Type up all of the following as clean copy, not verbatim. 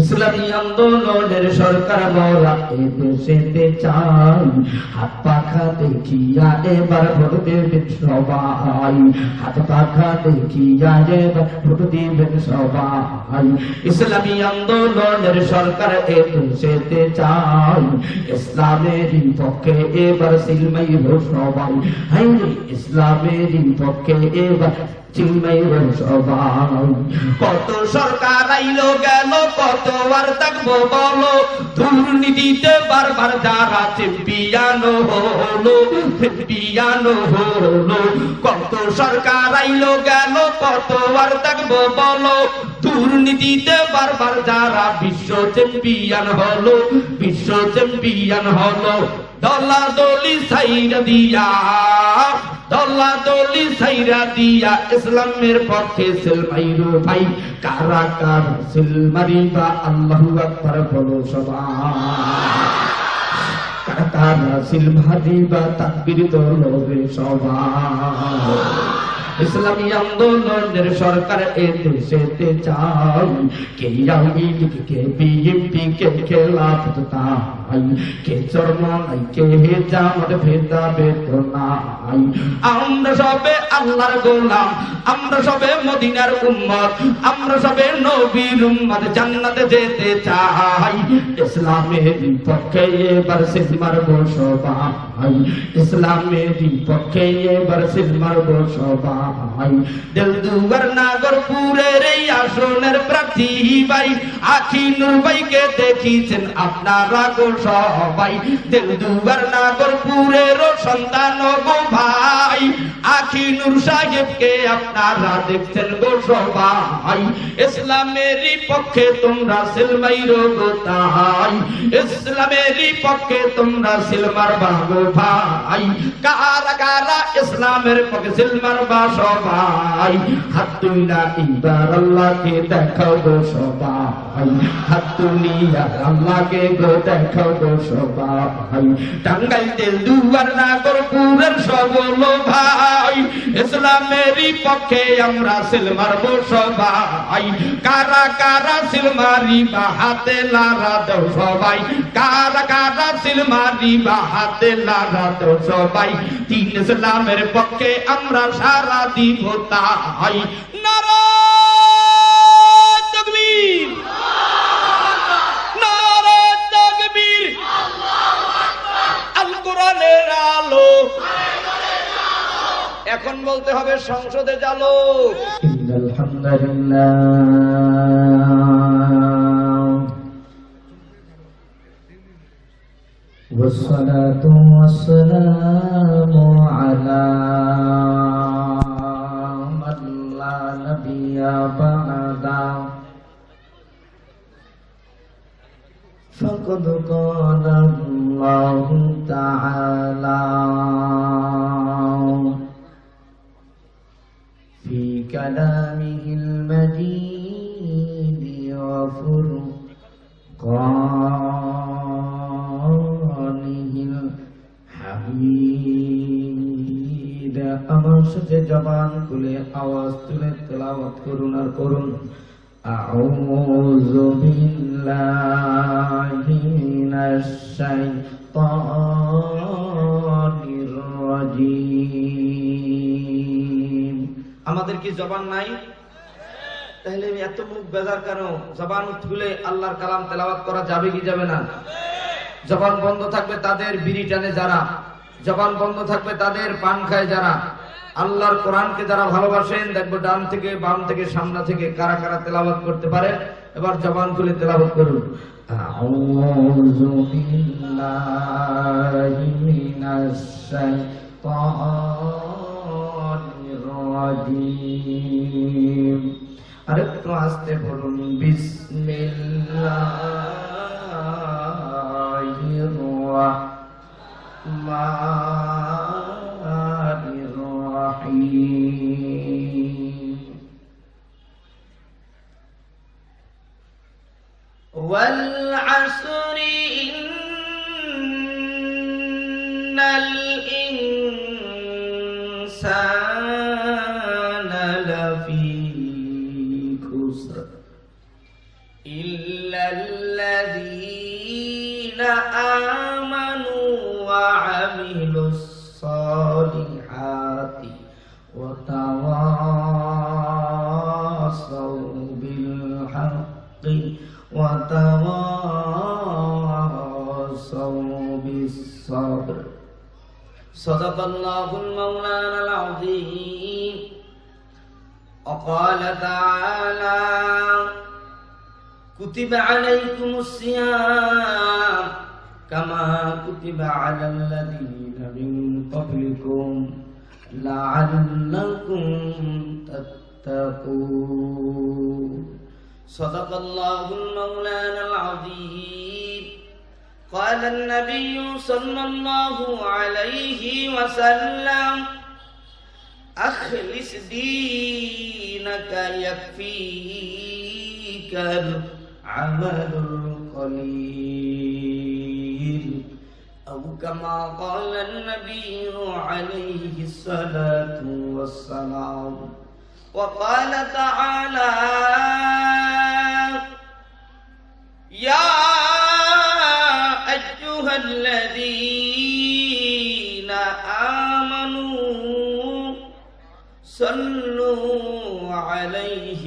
ইসলামী আন্দোলনের সরকার বলা এদেশেতে চাই, হাত পাখা দেখিয়া এবার ভোট দেবেন সবাই, হাত পাখা দেখিয়া এবার ভোট দিবেন সবাই। ইসলামী আন্দোলনের সরকার এদেশেতে চাই, ইসলামের পক্ষে এবার সিলমাই সবাই, হাই ইসলামের পক্ষে এবার কত সরকার আইলো গেল, কত আর থাকবো বলো, দুর্নীতিতে বারবার যারা চ্যাম্পিয়ন হলো, চ্যাম্পিয়ন হলো। কত সরকার আইলো গেল, কত আর থাকবো বলো, দুর্নীতিতে বারবার যারা বিশ্ব চ্যাম্পিয়ন হলো, বিশ্ব চ্যাম্পিয়ন হলো। দলাদলি সাইরা দিয়া, দলাদলি সাইরা দিয়া ইসলামের পক্ষে সিল মাইরো ভাই, কারা কারা সিল মারিবা আল্লাহু আকবার বলো সবাই, কারা কারা সিল মারিবা তাকবীর তোলো রে সবাই। ইসলামী আন্দোলনের সরকার এদেশেতে চাই, কে আওয়ামী লীগ কে বিএনপি কে খেলাফত তাই, কে চরমনাই কে জামাত ভেদাভেদ নাই। আমরা সবে আল্লাহর গোলাম, আমরা সবে মদিনার উম্মত, আমরা সবে নবীর উম্মত, জান্নাতে যেতে চাই। ইসলামের পক্ষে এবার সিল মারবো সবাই, ইসলামের পক্ষে এবার সিল মারবো সবাই। দেলদুয়ার নাগরপুরের এই আসনের প্রার্থী ভাই, আখিনুর ভাইকে দেখিছেন আপনারা গো সবাই, দেলদুয়ার নাগরপুরের সন্তান গো ভাই, আখিনুর সাহেবকে আপনারা দেখছেন গো সবাই। ইসলামেরই পক্ষে তোমরা সিল মাইরো গো তাই, ইসলামেরই পক্ষে তোমরা সিল মারবা গো ভাই। কারা কারা ইসলামের পক্ষে সিল মারবা সবাই, হাত তুলিয়া এবার আল্লাহকে দেখাও গো সবাই, হাত তুলিয়া আল্লাহকে গো দেখাও গো সবাই। টাঙ্গাইল দেলদুয়ার নাগরপুরের সকল ভাই, ইসলামেরই পক্ষে আমরা সিল মারবো সবাই। কারা কারা সিল মারিবা হাতে লারা দাও সবাই, কারা কারা সিল মারিবা হাতে লারা দাও সবাই। তিন ইসলামের পক্ষে আমরা সারা দিব তাই। নারায়ে তাকবীর, নারায়ে তাকবীর, আল কোরআনের আলো। এখন বলতে হবে সংসদে জালো। ইন্নাল হামদুলিল্লাহ ওয়াসসালাতু ওয়াসসালামু আলা মান লা নাবিয়্যা বা'দা, ফাকাদ ক্বালা আল্লাহু তাআলা ফি কালামিহিল মাজিদ ওয়া ফুরকানিহিল হামিদ। আমার সাথে জবান খুলে আওয়াজ তুলে তেলাওয়াত করুন আর করুন। আউযু বিল্লাহি মিনাশ শাইতানির রাজীম। আমাদের কি জবান নাই? তাহলে এত মুখ বেজার কেন? জবান খুলে আল্লাহর কালাম তেলাওয়াত করা যাবে কি যাবে না? জবান বন্ধ থাকবে তাদের বিড়ি টানে যারা, জবান বন্ধ থাকবে তাদের পান খায় যারা। আল্লাহর কোরআনকে যারা ভালোবাসেন, দেখবো ডান থেকে বাম থেকে সামনে থেকে কারা কারা তেলাওয়াত করতে পারে। এবার জবান খুলে তেলাওয়াত করুন। আউযু বিল্লাহি মিনাশ শাইতানির রাজীম। আরেকটু আস্তে বলুন। বিসমিল্লাহির রাহমানির রাহিম। ওয়াল আসরি ইন্নাল ইনসানা লাফি খুসর ইল্লাল্লাযীনা আমানু ওয়া আমিলুস সালিহাতি ওয়া তাওয়াসাউ বিল হাক্কি ওয়া তাওয়াসাউ বিস সাবর। সাদাকাল্লাহুল মাওলানাল আযীম। وقال تعالى كتب عليكم الصيام كما كتب على الذين من قبلكم لعلكم تتقون صدق الله المولانا العظيم قال النبي صلى الله عليه وسلم أخلص دينك يكفيك العمل القليل أو كما قال النبي عليه الصلاة والسلام وقال تعالى يا أيها الذين آمنوا صلوا عليه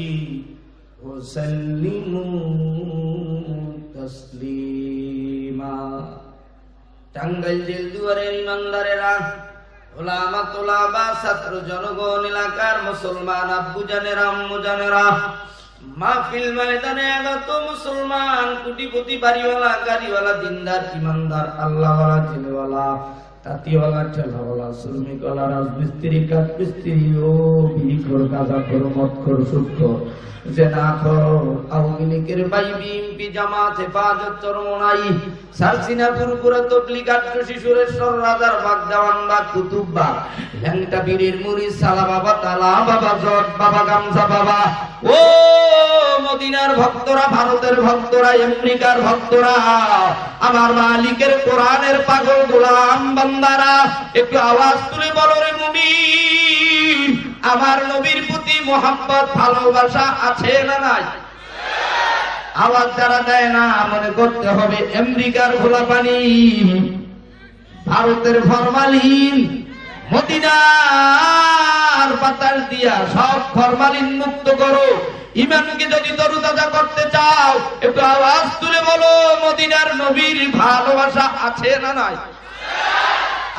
وسلموا تسليما। টাঙ্গাইল জেল দুয়ারের ইমানদারেরা, ওলামা তোলাবা, ছাত্র জনগণ, এলাকার মুসলমান আব্বু জানেরা, আম্মু জানেরা, মাহফিল ময়দানে আগত মুসলমান, কোটিপতি, বাড়িওয়ালা, গাড়িওয়ালা, দিনদার, ইমানদার, আল্লাহওয়ালা, জেলেওয়ালা, তাঁতিওয়ালা, ঠেলাওয়ালা, শ্রমিকওয়ালা, রাজমিস্ত্রি, কাঠমিস্ত্রি ও বিড়িখোর, গাঁজাখোর, মদখোর, সুদখোর, জেনাখোর, আওয়ামী লীগের ভাই, বিএনপি, জামাত, হেফাজত, চরমনাই, সারসিনা, পুরপুরা, তবলিগ, আটরশি, সুরেশ্বর, রাজারবাগ, দেওয়ানবাগ, কুতুববাগ, ল্যাংটা, বীরের মুড়ি, সালা বাবা, তালা বাবা, জট বাবা, গামছা বাবা, ও মদিনার ভক্তরা, ভারতের ভক্তরা, আমেরিকার ভক্তরা, আমার মালিকের কোরআনের পাগল গোলাম বান্দারা, একটু আওয়াজ তুলে বলো রে মুমিন, আমার নবীর প্রতি মোহাব্বত, ভালোবাসা আছে না নাই? আওয়াজ যারা দেয় না মনে করতে হবে আমেরিকার ঘোলা পানি, ভারতের ফরমালিন, মদিনার বাতাস দিয়া সব ফরমালিন মুক্ত করো। ইমানকে যদি তরুতাজা করতে চাও একটু আওয়াজ তুলে বলো মদিনার নবীর ভালোবাসা আছে না নাই?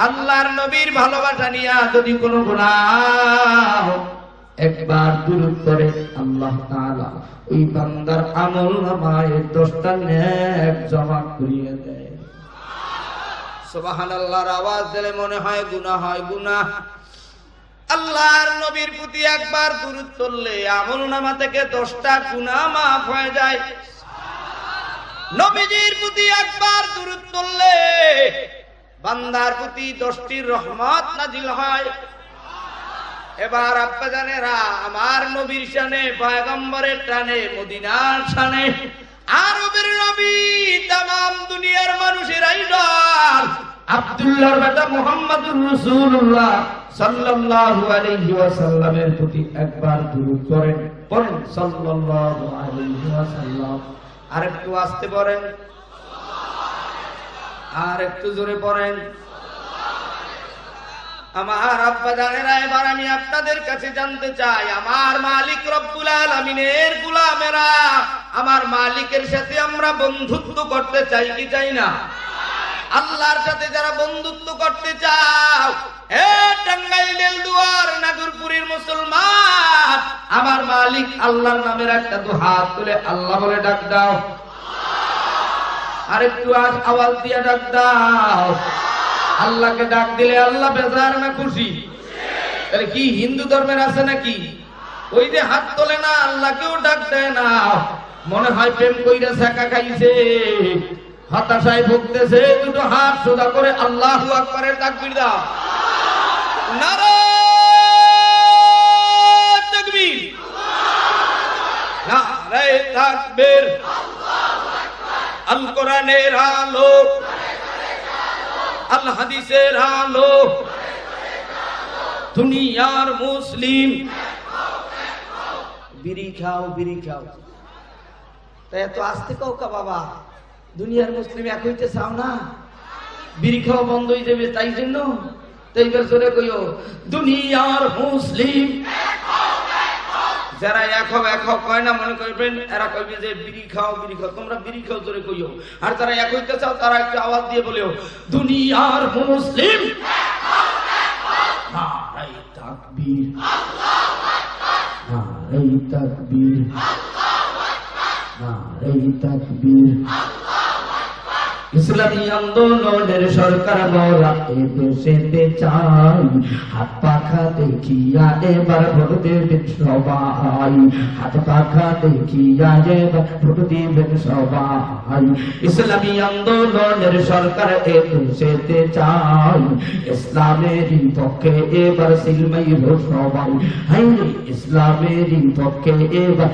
আল্লাহর নবীর ভালোবাসা নিয়ে যদি কোনো গুনাহ একবার দুরূদ করে আল্লাহ তাআলা ওই বান্দার আমলনামায় 10টা নেক জমা করিয়ে দেয়। সুবহানাল্লাহর আওয়াজ দিলে মনে হয় গুনাহ হয় গুনাহ। আল্লাহর নবীর প্রতি একবার দুরূদ পড়লে আমলনামা থেকে 10টা গুনাহ মাফ হয়ে যায়। নবীজির প্রতি একবার দুরূদ পড়লে বান্দার প্রতি 10টি রহমত নাজিল হয়। এবার আব্বা জানেরা, আমার নবীর শানে, পয়গম্বরের টানে, মদিনার শানে, আরবের নবী, তামাম দুনিয়ার মানুষের আইডল আব্দুল্লাহর বেটা মুহাম্মদুর রাসূলুল্লাহ সাল্লাল্লাহু আলাইহি ওয়াসাল্লামের প্রতি একবার দুরূদ পড়েন, পড়েন সাল্লাল্লাহু আলাইহি ওয়াসাল্লাম। আর একটু আস্তে পড়েন, আর একটু জোরে পড়েন। আমার আব্বা জানেরা, এবার আমি আপনাদের কাছে জানতে চাই, আমার মালিক রব্বুল আলামিনের গোলামেরা, আমার মালিকের সাথে আমরা বন্ধুত্ব করতে চাই কি চাই না? আল্লাহর সাথে যারা বন্ধুত্ব করতে চাও, হে টাঙ্গাইল দেলদুয়ার নাগরপুরীর মুসলমান, আমার মালিক আল্লাহর নামের একটা হাত তুলে আল্লাহ বলে ডাক দাও। আর একটু আওয়াজ দিয়ে ডাক দাও। আল্লাহকে ডাক দিলে আল্লাহ বেজার না খুশি? তাহলে কি হিন্দু ধর্মের আছে নাকি? ওই যে হাত তোলে না, আল্লাহকেও ডাক দেয় না, মনে হয় প্রেম কইরা ছেঁকা খাইছে, হতাশায় ভুগতেছে, দুটো হাত সোজা করে আল্লাহু আকবারের তাকবীর দাও। নারায়ে তাকবীর, নারায়ে তাকবীর। আল কোরআনের আলো, আল হাদিসের আলো, দুনিয়ার মুসলিম। বিড়ি খাও, বিড়ি খাও। তাই এত আস্তে কৌকা বাবা, দুনিয়ার মুসলিম এক হইতে চাও না? বিড়ি খাওয়া বন্ধ হয়ে যাবে তাই জন্য। তাই এবার জোরে কইও, দুনিয়ার মুসলিম যারা এক হোক কয় না, মনে করবেন এরা কইবে যে বিড়ি খাও বিড়ি খাও। তোমরা বিড়ি খাও জোরে কইও। আর যারা এক হইতে চাও তারা একটু আওয়াজ দিয়ে বলেও, দুনিয়ার মুসলিম নারায়ে তাকবীর, নারায়ে তাকবীর, নারায়ে তাকবীর। ইসলামী আন্দোলনের সরকার মোরা এ দেশেতে চাই, হাত পাখা দেখিয়া এবার ভোট দেবেন সবাই, হাত পাখা দেখিয়া এবার ভোট দেবেন সবাই। ইসলামী আন্দোলনের সরকার এ দেশেতে চাই, ইসলামেরই পক্ষে এবার সিলমাইর সবাই। হাই ইসলামেরই পক্ষে এবার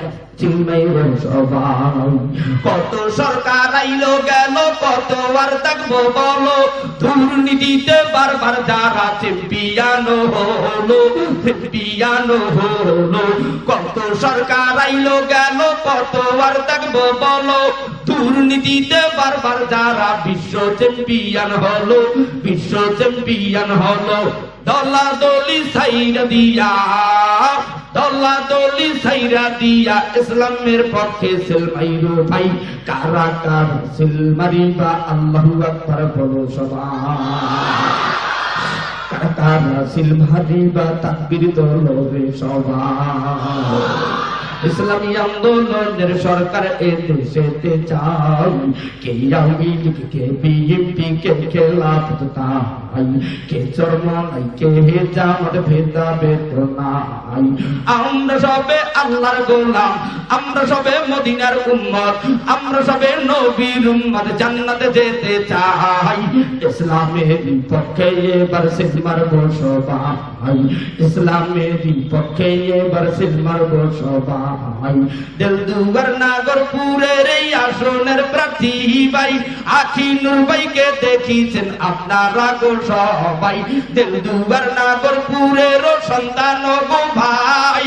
কত সরকার আইলো গেল, কত আর থাকবো বলো, দুর্নীতিতে বারবার যারা চ্যাম্পিয়ন হলো, চ্যাম্পিয়ন হলো। কত সরকার আইলো গেল, কত আর থাকবো বলো, দুর্নীতিতে বারবার যারা বিশ্ব চ্যাম্পিয়ন হলো, বিশ্ব চ্যাম্পিয়ন হলো। দলাদলি সাইরা দিয়া, দলাদলি সাইরা দিয়া ইসলামের পক্ষে সিল মাইরো ভাই, কারা কারা সিল মারিবা আল্লাহু আকবার বলো সবাই, কারা কারা সিল মারিবা তাকবীর তোলো রে সবাই। ইসলামী আন্দোলনের সরকার এ দেশেতে চাই, কে আওয়ামী লীগ কে বিএনপি কে খেলাফত তাই, কে চরমনাই কে জামাত ভেদাভেদ নাই। আমরা সবে আল্লাহর গোলাম, আমরা সবে মদিনার উম্মত, আমরা সবে নবীর উম্মত, জান্নাতে যেতে চাই। ইসলামের পক্ষে এবার সিল মারবো সবাই, ইসলামের পক্ষে এবার সিল মারবো সবাই। দেলদুয়ার নাগরপুরের এই আসনের প্রার্থী ভাই, আখি নূর ভাইকে দেখিছেন আপনারা গো সবাই। দেলদুয়ার নাগরপুরের সন্তান গো ভাই,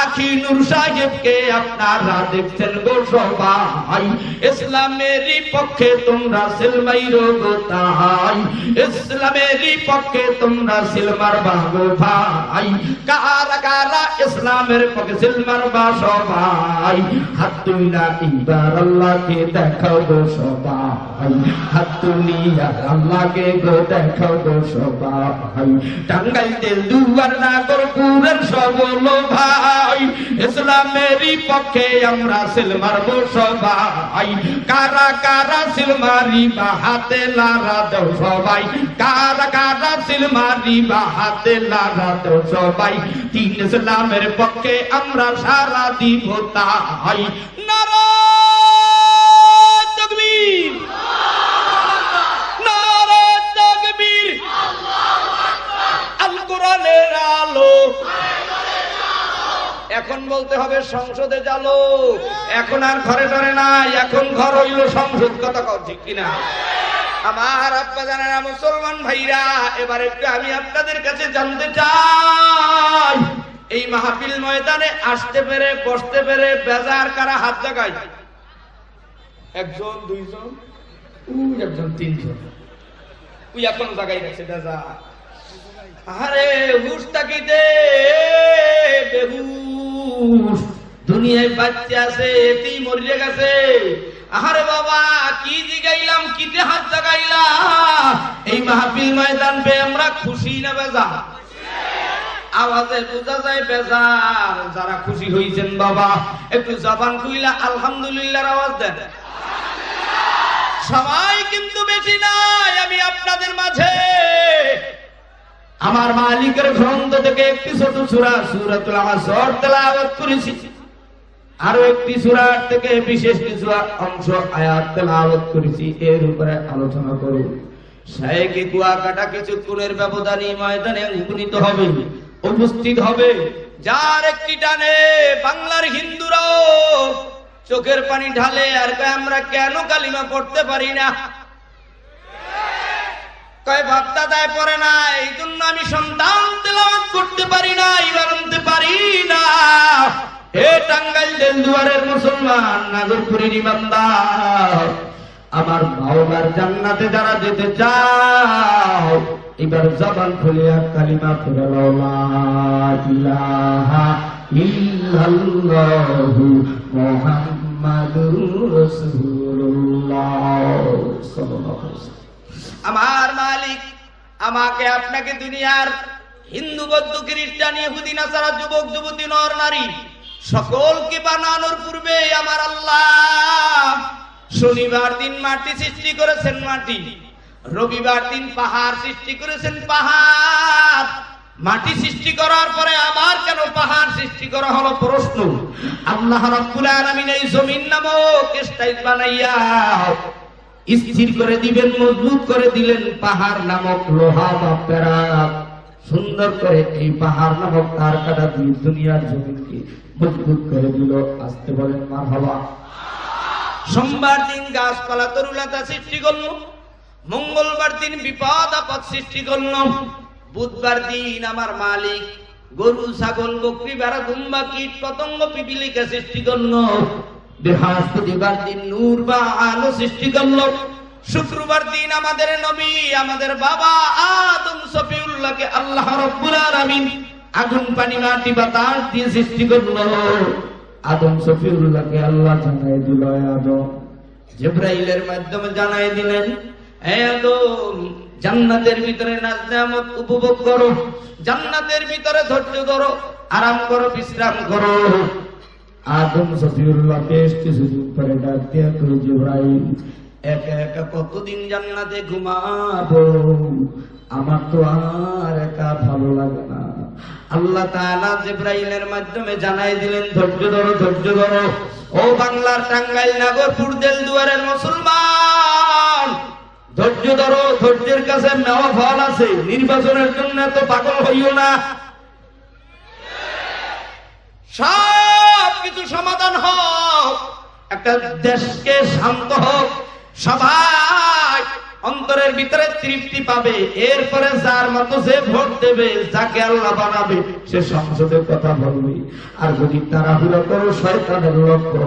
আখি নূর সাহেবকে আপনারা দেখছেন গো সবাই। ইসলামেরই পক্ষে তোমরা সিল মাইরো গো তাই, ইসলামেরই পক্ষে তোমরা সিল মারবা গো ভাই। কারা কারা ইসলামের পক্ষে সিল মারবা সবাই, হাত তুলিয়া এবার আল্লাহকে দেখাও গো সবাই, হাত তুলিয়া আল্লাহকে গো দেখাও গো সবাই। টাঙ্গাইল দেলদুয়ার নাগরপুরের সবল ভাই, ইসলামেরই পক্ষে আমরা সিল মারবো সবাই। কারা কারা সিল মারিবা হাতে লারা দাও সবাই, কারা কারা সিল মারিবা হাতে লারা দাও সবাই। তিন ইসলামের পক্ষে আমরা সারা দিব তাই। নারায়ে তাকবীর, নারায়ে তাকবীর, আল কোরআনের আলো। এখন বলতে হবে সংসদে চলো, এখন আর ঘরে ঘরে নাই, এখন ঘর হইল সংসদ। কথা কও ঠিক কিনা? আমার আব্বা জানেনা মুসলমান ভাইরা, এবার একটু আমি আপনাদের কাছে জানতে চাই, এই মাহফিল ময়দানে আসতে পেরে বসতে পেরে বেজার কারা হাত জাগায়? একজন, দুইজন, একজন, তিনজন, ওই এখন জাগাই রাখছে বেজার। আরে হুশ তাকিতে বেহুশ, দুনিয়ায় বাচ্চা আছে এটি মরিয়ে গেছে। আরে বাবা কি জিগাইলাম, কিতে হাত জাগাইলাম? এই মাহফিল ময়দান পে আমরা খুশি না বেজার? আওয়াজে বোঝা যায় বেজার। যারা খুশি হইছেন বাবা একটু জবান খুইলা আলহামদুলিল্লাহর আওয়াজ দেন। সবাই কিন্তু বেশি নাই, আমি আপনাদের মাঝে আমার মালিকের গ্রন্থ থেকে একটি ছোট সূরা সূরাতুল আসর তেলাওয়াত করেছি, আরো একটি সূরা থেকে বিশেষ কিছু অংশ আয়াত তেলাওয়াত করেছি। এর উপরে আলোচনা করব। শায়েখে কুয়াকাটা কিছুক্ষণের ব্যবধানে ময়দানে উপনীত হবে, উপস্থিত হবে, যার একটি টানে বাংলার হিন্দুরাও চোখের পানি ঢালে আর কয় আমরা কেন কালিমা পড়তে পারি না। কয় বাপ দাদায় পড়ে না, এই জন্য আমি সন্তান তেলাওয়াত করতে পারি না, ইমান আনতে পারি না। হে টাঙ্গাইল দেলদুয়ারের মুসলমান, নাগরপুরীর ইমানদার, আমার মাওলার জান্নাতে যারা যেতে চাও, এবার জবান খুলিয়া কালিমা পড়ে লা ইলাহা ইল্লাল্লাহু মুহাম্মাদুর রাসূলুল্লাহ সাল্লাল্লাহু আলাইহি ওয়াসাল্লাম। আমার মালিক আমাকে আপনাকে দুনিয়ার হিন্দু, বৌদ্ধ, খ্রিস্টান, ইহুদি, নাসারা, যুবক যুবতী, নর নারী সকলকে বানানোর পূর্বে আমার আল্লাহ শনিবার দিন মাটি সৃষ্টি করেছেন মাটি, রবিবার দিন পাহাড় সৃষ্টি করেছেন পাহাড়। মাটি সৃষ্টি করার পরে আবার কেন পাহাড় সৃষ্টি করা হলো প্রশ্ন। আল্লাহ রাব্বুল আলামিন এই জমিন নামক স্থায়ী বানাইয়া স্থির করে দিবেন, মজবুত করে দিলেন পাহাড় নামক লোহা বা প্যারাক, সুন্দর করে এই পাহাড় নামক তার কাটা দিয়ে দুনিয়ার জমিনকে মজবুত করে দিল। আসতে বলেন মারহাবা। সোমবার দিন গাছপালা তরুলতা সৃষ্টি করল, মঙ্গলবার দিন বিপদ আপদ সৃষ্টি করল, বুধবার দিন আমার মালিক গরু, ছাগল, বকরি, ভেড়া, দুম্বা, কীট পতঙ্গ, পিপিলিকা সৃষ্টি করল, বৃহস্পতিবার দিন নূর বা আলো সৃষ্টি করল, শুক্রবার দিন আমাদের নবী, আমাদের বাবা আদম সফিউল্লাহকে আল্লাহ রাব্বুল আলামিন আগুন, পানি, মাটি, বাতাস দিয়ে সৃষ্টি করল। আদম সফিউল্লাহকে আল্লাহ জানাই দিল, আদম জিবরাইলের মাধ্যমে জানাই দিলেন, হে আদম জান্নাতের ভিতরে নাজনামত উপভোগ করো, জান্নাতের ভিতরে ধৈর্য ধরো, আরাম করো, বিশ্রাম করো। আদম সফিউল্লাহ বেশ কিছুদিন পরে ডাক দিয়া কই, জিবরাইল একা একা কতদিন জান্নাতে ঘুমাবো, আমার তো আর একা ভালো লাগে না। আল্লাহ তাআলা জিবরাইলের মাধ্যমে জানাই দিলেন, ধৈর্য ধরো, ধৈর্য ধরো। ও বাংলার টাঙ্গাইল, নাগরপুর, দেলদুয়ারের মুসলমান, ধৈর্য ধরো, ধৈর্যের কাছে নেওয়া ফল আছে। নির্বাচনের জন্য এত পাগল হইও না, সব কিছু সমাধান হোক, একটা দেশকে শান্ত হোক, সবাই অন্তরের ভিতরে তৃপ্তি পাবে, এরপরে যার মতো যে ভোট দেবে, যাকে আল্লাহ বানাবে, সে সংসদের কথা বলবে। আর যদি তাড়াহুড়ো করো, শয়তানের লক্ষ্য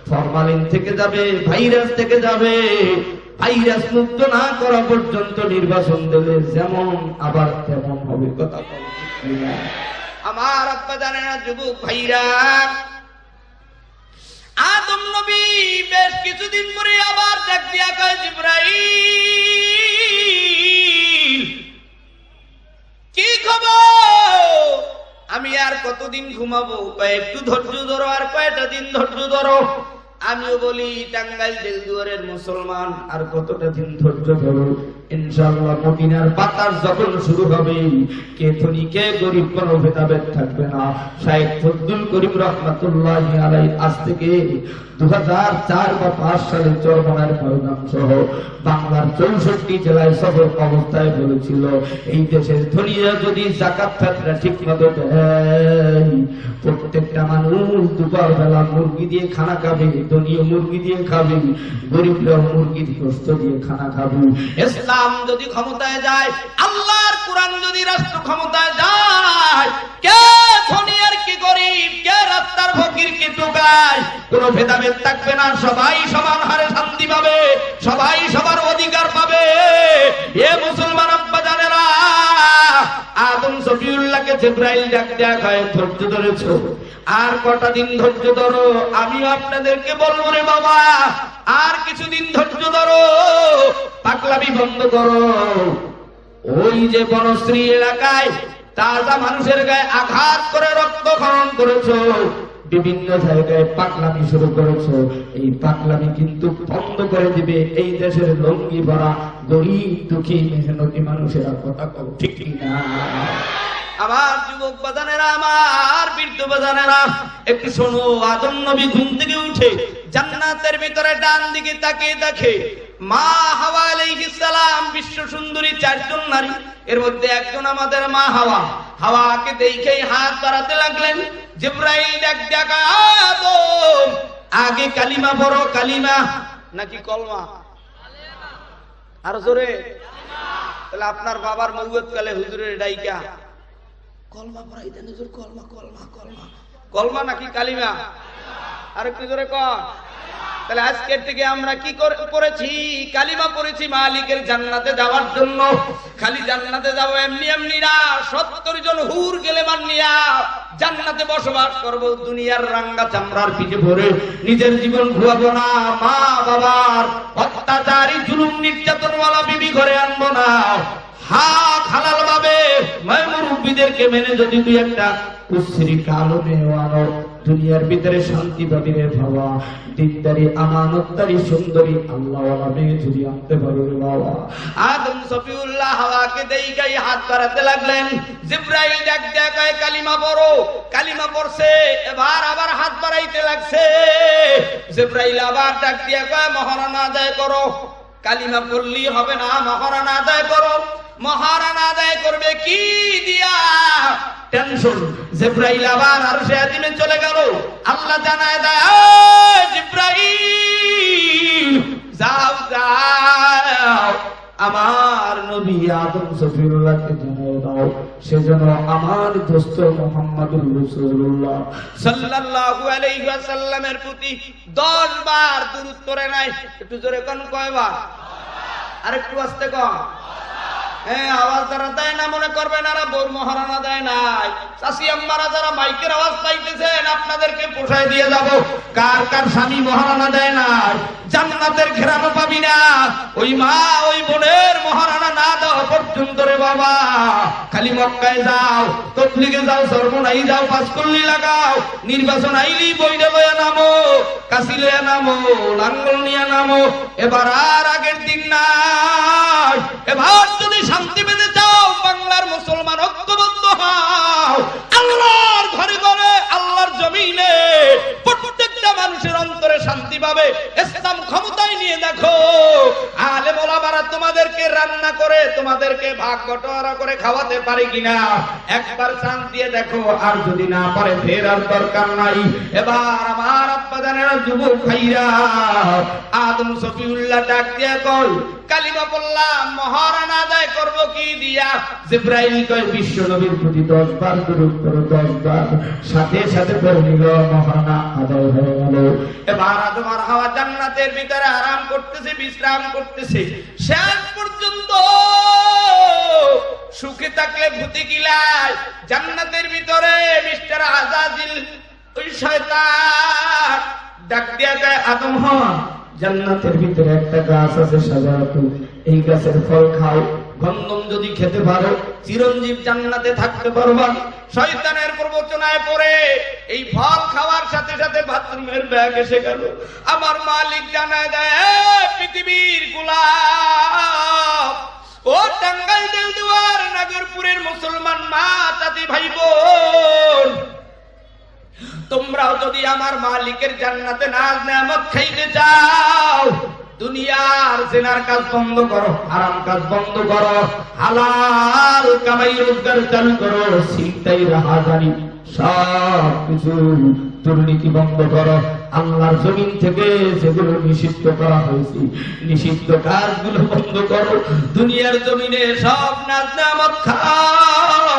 ফরমালিন থেকে যাবে, ভাইরাস থেকে যাবে, ভাইরাস মুক্ত না করা পর্যন্ত নির্বাচন দিলে যেমন আবার তেমন হবে। কথা বল ঠিক না? আমার আব্বা জানে না, যুবক ভাইরা, আদম নবী বেশ কিছুদিন পরে আবার ডাক দিয়া কয়, জিবরাইল কি খবর, আমি আর কতদিন ঘুমাবো? কয় একটু ধৈর্য ধরো, আর কয়টা দিন ধৈর্য ধরো। আমিও বলি, টাঙ্গাইল দেলদুয়ারের মুসলমান, আর কতটা দিন ধৈর্য ধরো, ইনশাআল্লাহ মদিনার বাতাস যখন শুরু হবে, কে ধনী কে গরিব কোনো ভেদাভেদ থাকবে না। শাইখ ফজলুল করিম রাহমাতুল্লাহি আলাইহি আজ থেকে 2004 বা 5 সালে চরমনার ময়দান সহ বাংলার 64 জেলায় সফর অবস্থায় বলেছিল, এই দেশের ধনীরা যদি যাকাত ফিতরা ঠিক মতো দেয়, প্রত্যেকটা মানুষ দুপুর বেলা মুরগি দিয়ে খানা খাবে, ধনীও মুরগি দিয়ে খাবে, গরিবরাও মুরগির গোশত দিয়ে খানা খাবে। ইসলাম যদি ক্ষমতায় যায়, আল্লাহর কোরআন যদি রাষ্ট্র ক্ষমতায় যায়, কে ধনী আর কে গরিব, কে রাস্তার ফকির কে টোকায়, কোনো ভেদাভেদ থাকবে না। সবাই সমান হারে শান্তি পাবে, সবাই সবার অধিকার পাবে। এ মুসলমান আব্বা জানেরা, আদম সফিউল্লাহকে জিবরাইল ডাক দেয়া কয়, ধৈর্য ধরেছো, আর কটা দিন ধৈর্য ধরো। আমিও আপনাদেরকে বলবো রে বাবা, আর কিছুদিন ধৈর্য ধরো, পাগলামি বন্ধ করো। ওই যে বনশ্রী এলাকায় তাজা মানুষের গায়ে আঘাত করে রক্তক্ষরণ করেছো, বিভিন্ন জায়গায় পাগলামি শুরু করেছো, এই পাগলামি কিন্তু বন্ধ করে দিবে এই দেশের লঙ্গি ভরা গরিব দুঃখী মেহনতি মানুষেরা। কথা কও ঠিক না? আমার যুবক বাজানেরা, আমার বৃদ্ধ বাজানেরা, একটু শোনো। আদম নবী ঘুম থেকে উঠে জান্নাতের ভিতরে ডান দিকে তাকিয়ে দেখে মা হাওয়া আলাইহিস সালাম, বিশ্ব সুন্দরী 4 জন নারী, এর মধ্যে একজন আমাদের মা হাওয়া। হাওয়াকে দেখেই হাত বাড়াতে লাগলেন। জিবরাইল ডাক ডাকা, আদম আগে কালিমা পড়ো। কালিমা নাকি কলমা? আর জোরে। তাহলে আপনার বাবার মৌত কালে হুজুরের ডাইকা কলমা পড়াই দেন, হুজুর কলমা কলমা কলমা। কলমা নাকি কালিমা? আর একটু জোরে কর। তাহলে আজকের থেকে আমরা কি করেছি? কালিমা পড়েছি মালিকের জান্নাতে যাওয়ার জন্য। খালি জান্নাতে যাবো এমনি এমনি না, 70 জন হুর গেলে মানিয়া জান্নাতে বসবাস করব। দুনিয়ার রাঙ্গা চামড়ার পিঠে ভরে নিজের জীবন ঘুরাবো না। মা বাবার অত্যাচারী জুলুম নির্যাতনওয়ালা বিবি ঘরে আনবো না। হাত হালাল ভাবে মুরব্বীদেরকে মেনে যদি তুই একটা কুশ্রী কালো মেয়ে আনো, দুনিয়ার ভিতরে শান্তি পাবি রে বাবা। দিনদারি আমানতদারি সুন্দরী আল্লাহওয়ালা মেয়ে যদি আনতে পারো রে বাবা। আদম সফিউল্লাহ হাওয়াকে দেইগাই হাত বাড়াতে লাগলেন। জিবরাইল ডাক দেয় কালিমা পড়ো। কালিমা পড়ছে, এবার আবার হাত বাড়াইতে লাগছে। জিবরাইল আবার ডাক দিয়ে কয় মহারানা আদায় করো। কালিমা পড়লেই হবে না, মহারানা আদায় করো। মহারানা আদায় করবে কি দিয়া? টেনশন। জিবরাইল আবার আরশে আযিমে চলে গেল। আল্লাহ জানায় দেয় জিবরাইল যাও যাও, আমার নবী আদম সফিউল্লাহকে জানায় দাও সেজন্য আমার দোস্ত মুহাম্মদুর রাসূলুল্লাহ সাল্লাল্লাহু আলাইহি ওয়াসাল্লামের প্রতি 10 বার দুরূদ পড়ে নাই। একটু জোরে কোন কয়বার? আর একটু আস্তে কর। আওয়াজ যারা দেয় না মনে করবেন আর বউর মহারানা দেয় নাই। চাষি আম্মারা যারা মাইকের আওয়াজ পাইতেছেন আপনাদেরকে পোষায় দিয়ে যাব। কার কার স্বামী মহারানা দেয় না জান্নাতের ঘেরানো পাবি না। ওই মা ওই বোনের মহারানা না দেওয়া পর্যন্ত রে বাবা খালি মক্কায় যাও, তবলিগে যাও, সর্বনাই যাও, পাঁচকল্লি লাগাও, নির্বাচন আইলি বইরে লয়া নামো, কাশি লয়া নামো, লাঙ্গল নিয়ে নামো। এবার আর আগের দিন নাই। এবার যদি শান্তি পেতে চাও, বাংলার মুসলমান ঐক্যবদ্ধ হও। আল্লাহর ঘরে ঘরে আল্লাহর জমিনে প্রত্যেকটা মানুষের অন্তরে শান্তি পাবে। ইসলাম ক্ষমতায় নিয়ে দেখো, আলেম ওলামারা তোমাদেরকে রান্না করে তোমাদেরকে ভাগ বটোয়ারা করে খাওয়াতে পারে কিনা একবার চান দিয়ে দেখো। আর যদি না পারে ফের আর দরকার নাই। এবার আমার আব্বাজানেরা যুবক ভাইরা আদম সফিউল্লাহ ডাক দিয়ে কই কালিমা পড়লাম, মহারানা আদায় করব কি দিয়া? জিবরাইল কয় বিশ্ব নবীর প্রতি 10 বার দুরূদ পড়ো, 10 বার। সাথে সাথে পড়ে নিল, মহারানা আদায় হয়ে গেল। এবার আদম আর হাওয়া জান্নাতের ভিতরে আরাম করতেছে, বিশ্রাম করতেছে। শেষ পর্যন্ত সুখে থাকলে ভূতে গিলায়। জান্নাতের ভিতরে মিস্টার আজাজিল ওই শয়তান ডাক দিয়া কয় আদম হাওয়া জান্নাতের ভিতরে একটা গাছ আছে সাজাতুল, এই গাছের ফল খাও। গন্ধম যদি খেতে পারো চিরঞ্জীব জান্নাতে থাকতে পারবা। শয়তানের প্রবচনায় পড়ে এই ফল খাওয়ার সাথে সাথে বাথরুমের ব্যাগ এসে গেল। আমার মালিক জানায় দেয় পৃথিবীর গোলাম, ও টাঙ্গাইল দেলদুয়ার নাগরপুরের মুসলমান মা চাচি ভাই বোন, তোমরাও যদি আমার মালিকের জান্নাতে নাজ নেয়ামত খাইতে চাও, দুনিয়ার জিনার কাজ বন্ধ করো, হারাম কাজ বন্ধ করো, হালাল কামাই রোজগার চালু করো, ছিনতাই রাহাজানি সব কিছু দুর্নীতি বন্ধ করো। আল্লাহর জমিন থেকে যেগুলো নিষিদ্ধ করা হয়েছে নিষিদ্ধ কাজগুলো বন্ধ করো। দুনিয়ার জমিনে সব নাজ নেয়ামত খাও।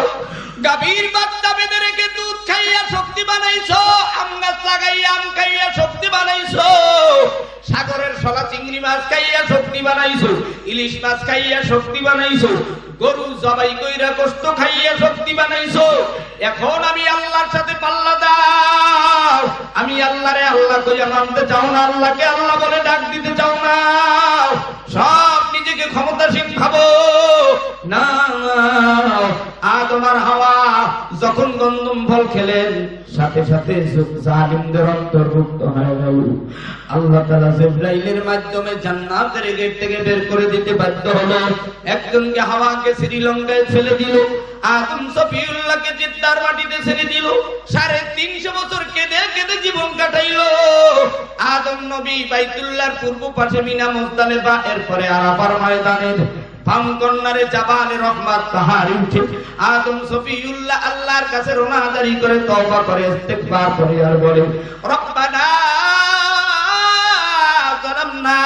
গাভীর বাচ্চা বেঁধে রেখে দুধ খাইয়া শক্তি বানাইছো, আম গাছ লাগাইয়া আম খাইয়া শক্তি বানাইছো, সাগরের শলা চিংড়ি মাছ খাইয়া শক্তি বানাইছো, ইলিশ মাছ খাইয়া শক্তি বানাইছো, গরু জবাই কইরা গোশত খাইয়া শক্তি বানাইছো। এখন আমি আল্লাহর সাথে পাল্লা দাও। আমি আল্লাহরে আল্লাহ কইয়া মানতে চাও না, আল্লাহকে আল্লাহ বলে ডাক দিতে চাও না। সব নিজেকে ক্ষমতাসীন খাবো না। আদম আর হাওয়া যখন গন্ধম ফল খেলেন সাথে সাথে জালিমদের অন্তর্ভুক্ত হয়ে গেল। আল্লাহ তাআলা জিবরাইলের মাধ্যমে জান্নাতের গেট থেকে বের করে দিতে বাধ্য হলো। একজনকে হাওয়াকে শ্রীলঙ্কায় ফেলে দিল, আদম সফিউল্লাহকে জিদ্দার মাটিতে ছেড়ে দিল। 350 বছর কেঁদে কেঁদে জীবন কাটাইলো। আদম নবী বাইতুল্লাহর পূর্ব পাশে মিনা মুজদালিফা, এরপরে আরাফার ময়দানের ফাম কর্নারে জাবালে রহমাত পাহাড়ে উঠে আদম সফিউল্লাহ আল্লাহর কাছে রোনাজারি করে তওবা করে ইস্তিগফার করে আর বলে রব্বানা ظلمنا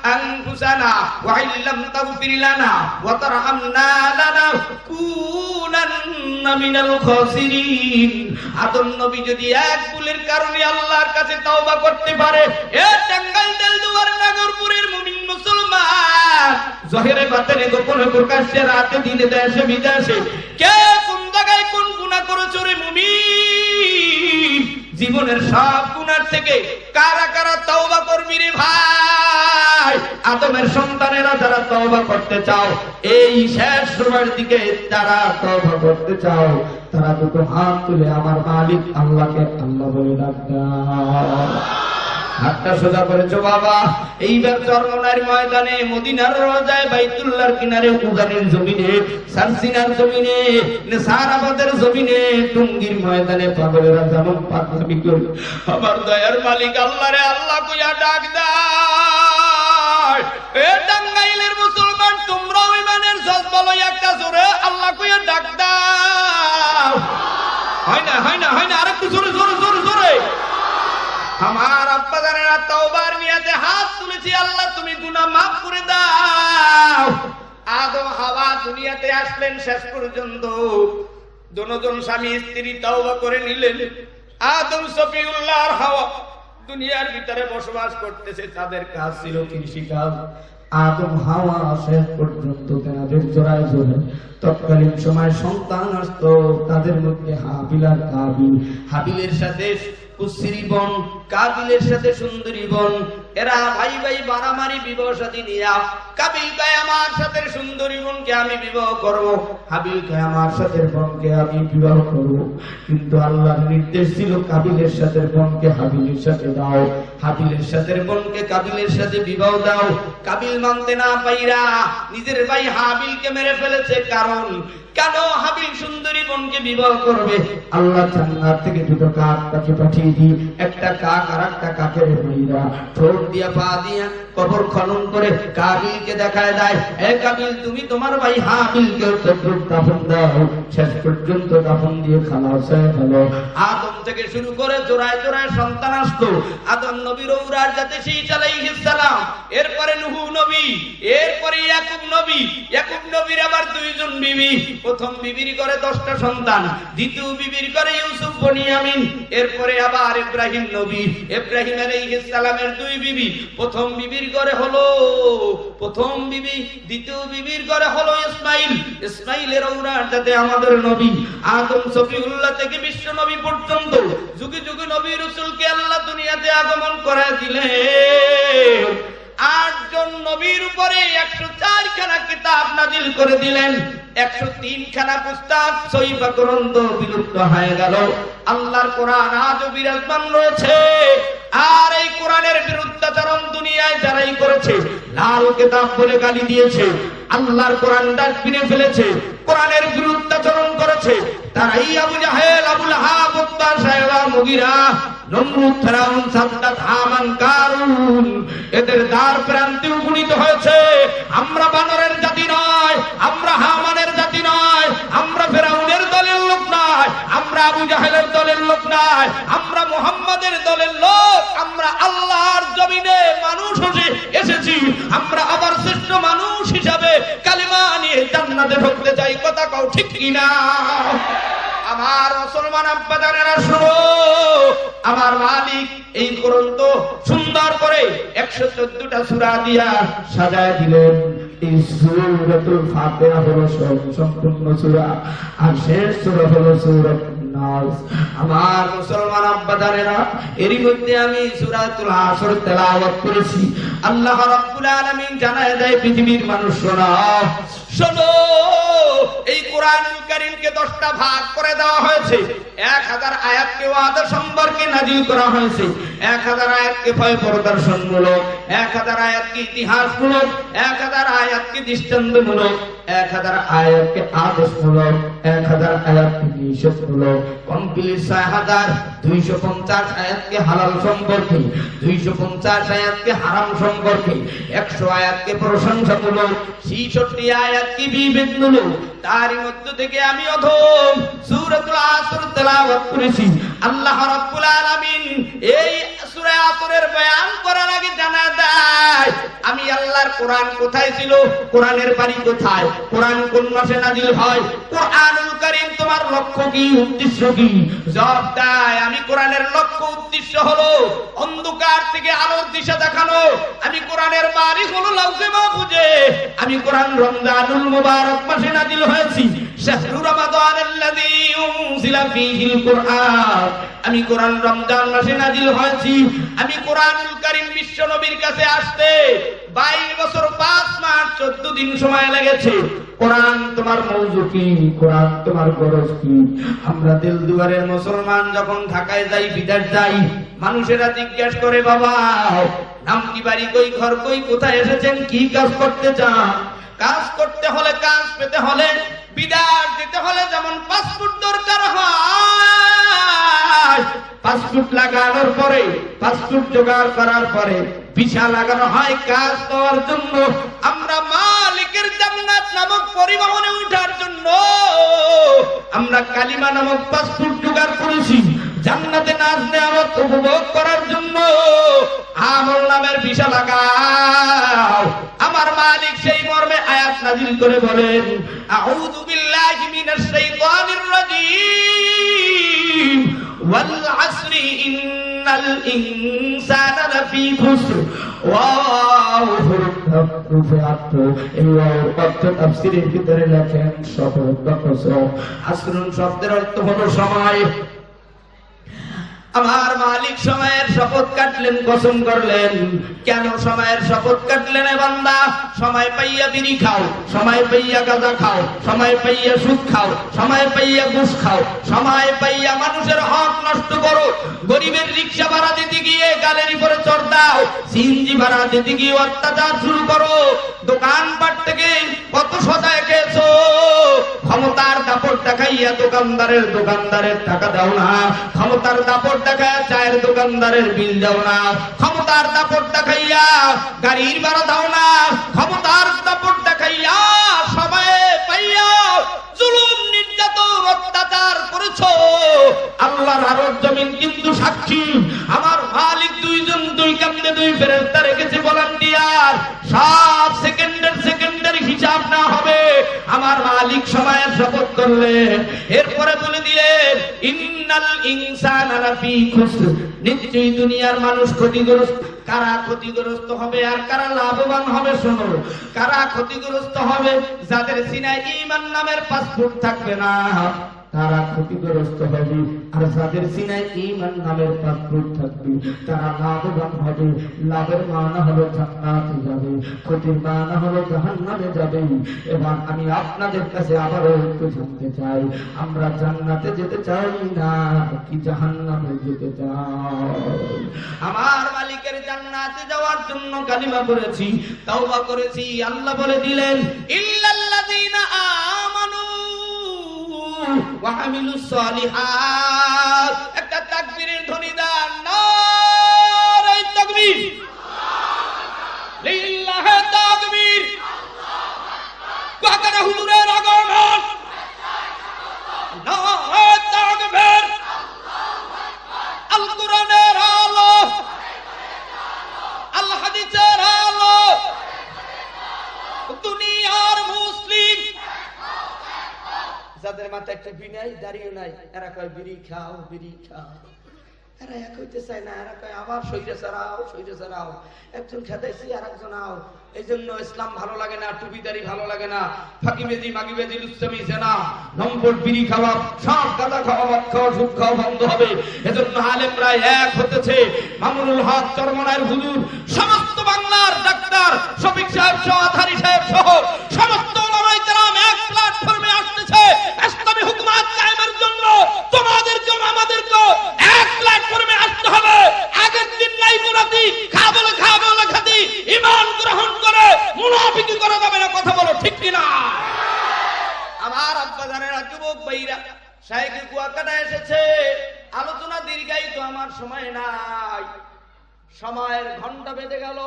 أنفسنا وإن لم تغفر لنا وترحمنا لنكونن من الخاسرين আদম নবী যদি এক ভুলের কারণে আল্লাহর কাছে তওবা করতে পারে, এ টাঙ্গাইল দেলদুয়ার নগরপুরের মুমিন মুসলমান, জহিরে বাতিনে গোপনে প্রকাশ্যে রাতে দিনে দেশে বিদেশে, কে কোন জায়গায় কোন গুনাহ করেছো রে মুমিন? জীবনের সব গুনার থেকে কারা কারা তওবা করবি রে ভাই? আদমের সন্তানেরা যারা তওবা করতে চাও, এই শেষ সময়ের দিকে যারা তওবা করতে চাও, তারা দুটো হাত তুলে আমার মালিক আল্লাহকে আল্লাহ বলে ডাকবে। হাতটা সোজা করেছো বাবা। এইবার চরমনার ময়দানে, মদিনার রওজায়, বাইতুল্লাহর কিনারে, উজানের জমিনে, সারসিনার জমিনে, নেসারাবাদের জমিনে, টুঙ্গির ময়দানে পাগলেরা যেমন পাগলামি করে আমার দয়ার মালিক আল্লাহরে আল্লাহ কইয়া ডাক দেয়। এ টাঙ্গাইলের মুসলমান, তোমরাও ইমানের জজ্বা লইয়া একটা জোরে আল্লাহ কইয়া ডাক দাও। হয় না হয় না হয় না, আরেকটু জোরে জোরে জোরে জোরে। আমার আব্বা জানেরা তওবার নিয়তে হাত তুলেছি, আল্লাহ তুমি গুনাহ মাফ করে দাও। আদম হাওয়া দুনিয়াতে আসলেন, শেষ পর্যন্ত দুজন স্বামী স্ত্রী তওবা করে নিলেন। আদম সফিউল্লাহ আর হাওয়া দুনিয়ার ভিতরে বসবাস করতেছে, তাদের কাজ ছিল কৃষি কাজ। আদম হাওয়া শেষ পর্যন্ত তাদের জোড়ায় জোড়ায় তৎকালীন সময় সন্তান আসতো, তাদের মধ্যে হাবিল আর কাবিল। হাবিলের সাথে কুসরি বোন, কাবিলের সাথে সুন্দরী বোন, এরা ভাই ভাই মারামারি বিবাহ শাদী নিয়া। কাবিল কয় আমার সাথে সুন্দরী বোনকে আমি বিবাহ করব, হাবিল কয় আমার সাথে বোনকে আমি বিবাহ করব। কিন্তু আল্লাহর নির্দেশ ছিল কাবিলের সাথে বোনকে হাবিলের সাথে দাও, হাবিলের সাথে বোনকে কাবিলের সাথে বিবাহ দাও। কাবিল মানতে না পাইরা নিজের ভাই হাবিলকে মেরে ফেলেছে। কারণ কেন হাবিল সুন্দরী বোনকে বিবাহ করবে? আল্লাহ জান্নাত থেকে দুটো কাক তাকে পাঠিয়ে দি, একটা কাক আর একটা কাকের বইরা ঠোঁট দিয়া পা দিয়া কবর খনন করে কাবিলকে দেখায় দেয়, এ কাবিল তুমি তোমার ভাই হাবিলকে দাফন দাও। শেষ পর্যন্ত দাফন দিয়ে খালাস হয়ে গেল। আদম থেকে শুরু করে জোড়ায় জোড়ায় সন্তান আসতো। আদম নবীর ঔরার জাতে শীস আলাইহিস সালাম, এরপরে নূহ নবী, এরপরে ইয়াকুব নবী। ইয়াকুব নবীর আবার দুইজন বিবি। প্রথম বিবির করে 10টা সন্তান, দ্বিতীয় বিবির করে ইউসুফ বনিয়ামিন, এরপরে আবার ইব্রাহিম নবী। ইব্রাহিম আলাইহিস সালামের দুই বিবি। প্রথম বিবির ঘরে হলো প্রথম বিবি, দ্বিতীয় বিবির ঘরে হলো ইসমাইল। ইসমাইলের ঔরার যাতে আমাদের নবী আদম সফিউল্লাহ থেকে বিশ্ব নবী পর্যন্ত যুগে যুগে নবী রাসূলকে আল্লাহ দুনিয়াতে আগমন করে দিলেন। 8 জন নবীর উপরে 104 খানা কিতাব নাজিল করে দিলেন। 103 খানা পুস্তক সহিফা গ্রন্থ বিলুপ্ত হয়ে গেল। আল্লাহর কোরআন আজও বিরাজমান রয়েছে। আর এই কোরআনের বিরুদ্ধাচরণ দুনিয়ায় যারাই করেছে, লাল কিতাব বলে গালি দিয়েছে, আল্লাহর কোরআন ডাস্টবিনে ফেলেছে, কোরআনের বিরুদ্ধাচরণ করেছে, তারাই আবু জাহেল, আবু লাহাব, উতবা, শায়বা, মুগিরা, নমরুদ, ফিরাউন, সাদ্দাত, হামান, কারুন, এদের দ্বার প্রান্তে উপনীত হয়েছে। আমরা বানরের জাতি নয়, আমরা হামানের জাতি নয়, আমরা ফিরাউনের দলের লোক নয়, আমরা আবু জাহেলের দলের লোক নয়, আমরা মুহাম্মাদের দলের লোক। আমরা আল্লাহর জমিনে মানুষ হয়ে এসেছি। আমরা আবার শ্রেষ্ঠ মানুষ হিসাবে কালিমা নিয়ে জান্নাতে ঢুকতে চাই। কথা কও ঠিক কিনা? আমার মুসলমান আব্বা জানেরা শুনো, আমার মালিক এই গ্রন্থ সুন্দর করে 114টা সূরা দিয়া সাজায় দিলেন। এই সূরাতুল ফাতিহা হলো সম্পূর্ণ সূরা, আর শেষ সূরা হলো সূরাতুন নাস। আমার মুসলমান আব্বা জানেরা, এরই মধ্যে আমি সূরাতুল আসর তেলাওয়াত করেছি। আল্লাহ রাব্বুল আলামিন জানায় দেয় পৃথিবীর মানুষ শোনো, শোনো, এই কোরআনুল কারীমকে 10টা ভাগ করে দেওয়া হয়েছে। 1000 আয়াতকে ওয়াদা সম্পর্কে নাযিল করা হয়েছে, 1000 আয়াতকে ভয় প্রদর্শনমূলক, 1000 আয়াতকে ইতিহাসমূলক, 1000 আয়াতকে দৃষ্টান্তমূলক, 1000 আয়াতকে আদেশমূলক, 1000 আয়াতকে নিষেধমূলক, কমপ্লিট 6250 আয়াতকে হালাল সম্পর্কে, 250 আয়াতকে হারাম সম্পর্কে, 100 আয়াতকে প্রশংসামূলক, 66 আয়াতকে বিবেকমূলক। তারই মধ্য থেকে আমি অধম সূরাতুল আসর তেলাওয়াত করেছি। আল্লাহ রাব্বুল আলামিন এই সূরা আসরের বয়ান করার আগে জানা দেয় আমি আল্লাহর কোরআন কোথায় ছিল, কোরআনের বাড়ি কোথায়, কোরআন কোন মাসে নাজিল হয়, কোরআনুল কারীম তোমার লক্ষ্য কি, উদ্দেশ্য কি? জবাব দেয় আমি কোরআনের লক্ষ্য উদ্দেশ্য হলো অন্ধকার থেকে আলোর দিশা দেখানো। আমি কোরআনের বাড়ি হলো লাউহে মাহফুজে। আমি কোরআন রমজানুল মুবারক মাসে নাজিল হয়েছি। শাহরু রমাদানাল্লাযী উনজিলা ফীহিল কুরআন। আমি কোরআন রমজান মাসে নাজিল হয়েছি। আমি কোরআনুল কারীম বিশ্ব নবীর কাছে আসতে 22 বছর 5 মাস 14 দিন সময় লেগেছে। কোরআন তোমার মওজু কি, কোরআন তোমার গরজ কি? আমরা দিলদুয়ারের মুসলমান যখন ঢাকায় যাই, বিদেশ যাই, মানুষেরা জিজ্ঞাসা করে বাবা নাম কি, বাড়ি কই, ঘর কই, কোথায় এসেছেন, কি কাজ করতে চান? কাজ করতে হলে, কাজ পেতে হলে, বিদেশ যেতে হলে যেমন পাসপোর্ট দরকার হয়, পাসপোর্ট লাগানোর পরে, পাসপোর্ট জোগাড় করার পরে ভিসা লাগানো হয় কাজ দেওয়ার জন্য। আমরা মালিকের জান্নাত নামক পরিবহনে উঠার জন্য আমরা কালিমা নামক পাসপোর্ট জোগাড় করেছি। জান্নাতে নাজ নেয়ামত উপভোগ করার জন্য আমল নামের ভিসা লাগাও। আমার মালিক সেই মর্মে আয়াত নাযিল করে বলেন আউযু বিল্লাহি মিনাশ শাইতানির রাজীম ওয়াল আসরি ইন্নাল ইনসানা লাফী খুসর। তাফসীরের ভিতরে লেখেন শপথ। আসরুন শব্দের অর্থ হলো সময়। আমার মালিক সময়ের শপথ কাটলেন, কসম করলেন। কেন সময়ের শপথ কাটলেন? বান্দা সময় পাইয়া বিড়ি খাও, সময় পাইয়া গাঁজা খাও, সময় পাইয়া সুদ খাও, সময় পাইয়া ঘুষ খাও, সময় পাইয়া মানুষের হক নষ্ট করো, গরিবের রিকশা ভাড়া দিতে গিয়ে গালের উপরে চড় দাও, সিএনজি ভাড়া দিতে গিয়ে অত্যাচার শুরু করো, দোকানপাট থেকে কত সদায় খেয়েছো, ক্ষমতার দাপট দেখাইয়া দোকানদারের টাকা দাও না, ক্ষমতার দাপট দেখাইয়া চায়ের দোকানদারের বিল দাও না, ক্ষমতার দাপট দেখাইয়া গাড়ির ভাড়া দাও না, ক্ষমতার দাপট দেখাইয়া সবাই পাইয়া জুলুম নির্যাতন অত্যাচার করেছো। আল্লাহর আরশ জমিন কিন্তু সাক্ষী। আমার মালিক দুই কামনে দুই ফেরেশতা রেখেছে ভলান্টিয়ার। সব সেকেন্ডের হিসাব না হবে। আমার মালিক সময়ের শপথ করলেন, এরপরে বলে দিলেন ইন্নাল ইনসানা লাফী খুসর। নিশ্চয়ই দুনিয়ার মানুষ ক্ষতিগ্রস্ত। কারা ক্ষতিগ্রস্ত হবে আর কারা লাভবান হবে? শোনো, কারা ক্ষতিগ্রস্ত হবে? যাদের সিনায় ঈমান নামের পাসপোর্ট থাকবে না তারা ক্ষতিগ্রস্ত হবে, আর যাদের সিনায় ঈমান নামের পাসপোর্ট থাকবে তারা লাভবান হবে। লাভের মানা হলো জান্নাতে যাবে, ক্ষতির মানা হলো জাহান্নামে যাবে। এবার আমি আপনাদের কাছে আবারও একটু জানতে চাই, আমরা জান্নাতে যেতে চাই না কি জাহান্নামে যেতে চাই? আমার মালিকের জান্নাতে যাওয়ার জন্য কালিমা পড়েছি, তাওবা করেছি। আল্লাহ বলে দিলেন ইল্লাল্লাযীনা আমানু ওয়া আমিলুস সালিহাত। একটা তাকবীরের ধ্বনি দেন, নারে তাকবীর, লিল্লাহি তাকবীর। কাকারা হুজুরের আগমন, নারে তাকবীর। আল কোরআনের আলো, আল হাদিসের আলো, দুনিয়ার মুসলিম যাদের মাথায় একটা বিনাই দাঁড়িয়ে নাই, এরা কয় বিড়ি খাও, বিড়ি খাও। এরা এক হইতে চায় না, এরা কয় আবার শরীরে ছাড়াও, শরীরে ছাড়াও। একজন খেদাইছি আর একজন আও। এই জন্য ইসলাম ভালো লাগে না, টুপিদারি ভালো লাগে না, ফাঁকিবেজি মাগিবেজি লুচ্চামি জেনা নম্বর বিড়ি খাওয়া, সব গাঁজা খাওয়া, মদ খাওয়া, সুদ খাওয়া বন্ধ হবে। এজন্য আলেমরা এক হতেছে। মামুনুল হক চরমনায়ের হুজুর, সমস্ত বাংলার ডাক্তার শফিক সাহেব সহ, আথারি সাহেব সহ সমস্ত ওলামায়ে কেরাম এক প্ল্যাটফর্মে আসতেছে ইসলামী হুকুমত কায়েমের জন্য। তোমাদেরকে আমাদেরকে এক প্ল্যাটফর্মে আসতে হবে। আগের দিন নাই মুনাফি, খাবলে খাতি, ঈমান গ্রহণ করে মুনাফিকি করা যাবে না। কথা বলো ঠিক কি না? আমার আব্বা জানেরা, যুবক ভাইরা, শাইখে কুয়াকাটা এসেছে। আলোচনা দীর্ঘায়িত, আমার সময় নাই। সময়ের ঘন্টা বেজে গেল।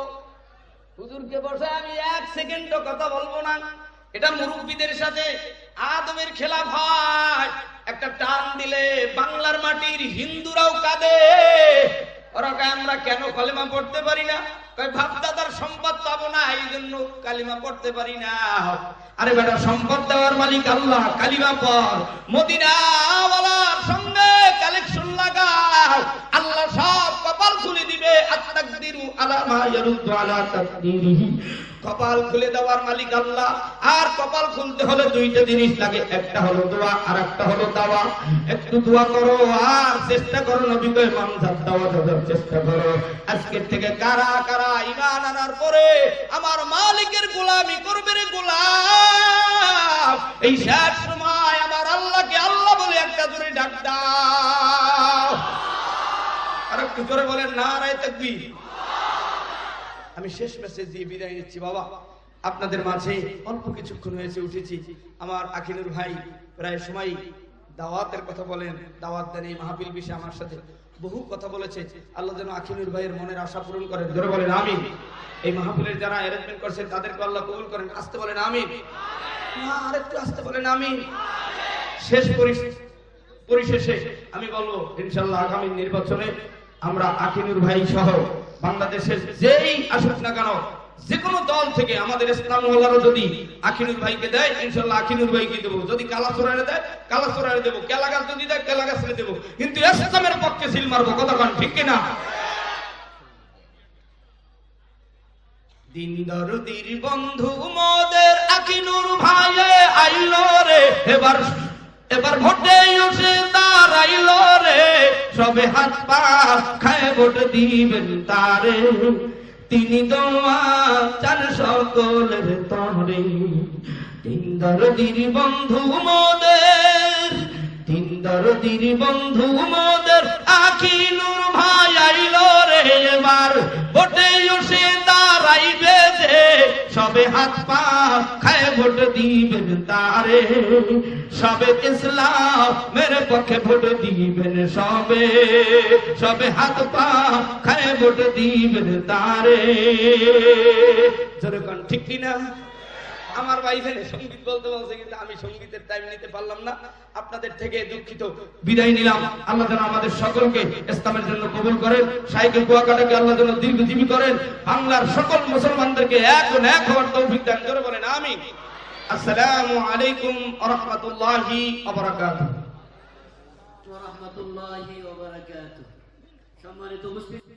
হুজুরকে বসে আমি 1 সেকেন্ডও কথা বলবো না। এটা মুরব্বীদের সাথে আদমের খেলা ভাই। একটা টান দিলে বাংলার মাটির হিন্দুরাও কাঁদে, ওরা কয় আমরা কেন কালিমা পড়তে পারি না? কয় বাপ দাদার সম্পদ পাবো না, এই জন্য কালিমা পড়তে পারি না। আরে বেটা, সম্পদ দেওয়ার মালিক আল্লাহ, কালিমা পড়, মদিনা ওয়ালার সঙ্গে কালেকশন লাগাও, আল্লাহ সব কপাল খুলে দিবে। আত-তাকদিরু আলা মা ইয়ারুদ্দু আলা তাকদিরিহি, কপাল খুলে দেওয়ার মালিক আল্লাহ। আর কপাল খুলতে হলে দুইটা জিনিস লাগে, একটা হলো দোয়া আর একটা হলো দাওয়া। একটু দোয়া করো আর চেষ্টা করো, নবী কয় মানজাত দাওয়া দেওয়ার চেষ্টা করো। আজকের থেকে কারা কারা ঈমান আনার পরে আমার মালিকের গোলামি করবে রে গোলাম, এই শেষ সময় আমার আল্লাহকে আল্লাহ বলে একটা জোরে ডাক দাও। আর একটু জোরে বলেন নারায়ে তাকবীর। আমি শেষ মেসেজ দিয়ে বিদায় নিচ্ছি। বাবা, আপনাদের মাঝে অল্প কিছুক্ষণ হয়েছে উঠেছি। আমার আখিনুর ভাই প্রায় সময় দাওয়াতের কথা বলেন, দাওয়াত দেন, এই মাহফিল বিষয়ে আমার সাথে বহু কথা বলেছে। আল্লাহ যেন আখিনুর ভাইয়ের মনের আশা পূরণ করেন, জোরে বলেন আমিন। এই মাহফিলের যারা অ্যারেঞ্জমেন্ট করছেন তাদেরকে আল্লাহ কবুল করেন, আসতে বলেন আমিন। না, আরেকটু আসতে বলেন আমিন। শেষ পরিশেষে আমি বলবো, ইনশাআল্লাহ আগামী নির্বাচনে আমরা আখিনুর ভাই সহ বাংলাদেশের যেই আসুক না কেন, যে কোনো দল থেকে আমাদের ইসলাম ওয়ালারা যদি আখিনুর ভাইকে দেয়, ইনশাআল্লাহ আখিনুর ভাইকে দেবো। যদি কালাচোরারে দেয় কালাচোরারে দেবো, কেলাগাছ যদি দেয় কেলাগাছরে দেবো, কিন্তু ইসলামের পক্ষে সিল মারবো। কথা বলেন ঠিক কিনা? দিন দরদির বন্ধু মোদের আখিনুর ভাই আইলো রে, এবার ভোটে এসে দাঁড়াইলো রে, সবে হাত পা খায় ভোট দিবেন তারে, তিনি দোয়া চান সকলের তরে। দিন দরদির বন্ধু মোদের, দিন দরদির বন্ধু মোদের আখিনুর ভাই আইলো রে, এবার ভোটে এসে দাঁড়াইবে যে, সবে হাত পা খায় ভোট দিবেন তারে, সবে ইসলামের পক্ষে ভোট দিবেন, সবে হাত পা খায় ভোট দিবেন তারে। যেরকম ঠিক কিনা? আমার ভাই এখানে সঙ্গীত বলতে বলছে, কিন্তু আমি সঙ্গীতের টাইম নিতে পারলাম না, আপনাদের থেকে দুঃখিত। বিদায় নিলাম। আল্লাহ যেন আমাদের সকলকে ইসলামের জন্য কবুল করেন, শাইখুল কুয়াকাটাকে আল্লাহ যেন দীর্ঘজীবী করেন, বাংলার সকল মুসলমানদেরকে এক হওয়ার তৌফিক দান করে বলেন আমিন। আসসালামু আলাইকুম ওয়া রাহমাতুল্লাহি ওয়া বারাকাতুহু। ওয়া রাহমাতুল্লাহি ওয়া বারাকাতুহু। সম্মানিত উপস্থিতি।